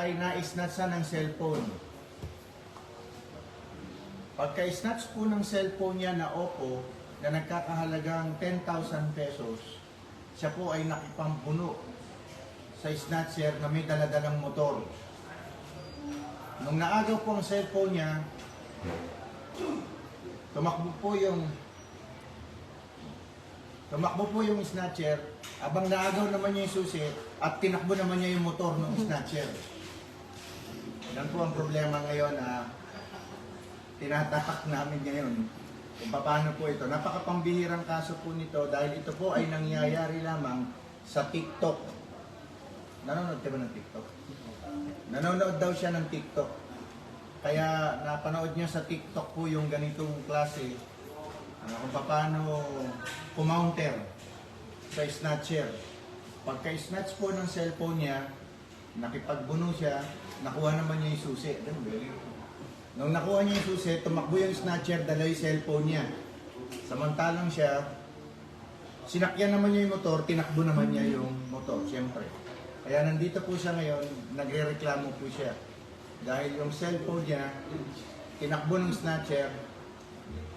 ay na-snatcha ng cellphone. Pagka-snatch po ng cellphone niya na Oppo na nagkakahalagang 10,000 pesos, siya po ay nakipampuno sa snatcher na may daladalang motor. Nung naagaw po ang cellphone niya, tumakbo po yung snatcher, abang naagaw naman niya yung susi at tinakbo naman niya yung motor ng snatcher. Yan po ang problema ngayon na tinatahak namin ngayon kung paano po ito. Napakapambihirang kaso po nito dahil ito po ay nangyayari lamang sa TikTok. Nanonood ka ba ng TikTok? Nanonood daw siya ng TikTok. Kaya napanood niya sa TikTok po yung ganitong klase kung paano kumounter sa snatcher. Pagka-snatch po ng cellphone niya, nakipagbuno siya, nakuha naman niya yung susi. Nung nakuha niya yung susi, tumakbo yung snatcher, dala yung cellphone niya. Samantalang siya, sinakyan naman niya yung motor, tinakbo naman niya yung motor, siyempre. Kaya nandito po siya ngayon, nagre-reklamo po siya. Dahil yung cellphone niya, tinakbo ng snatcher,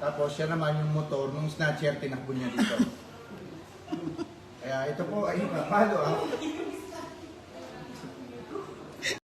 tapos siya naman yung motor, nung snatcher, tinakbo niya dito. Kaya ito po ay palo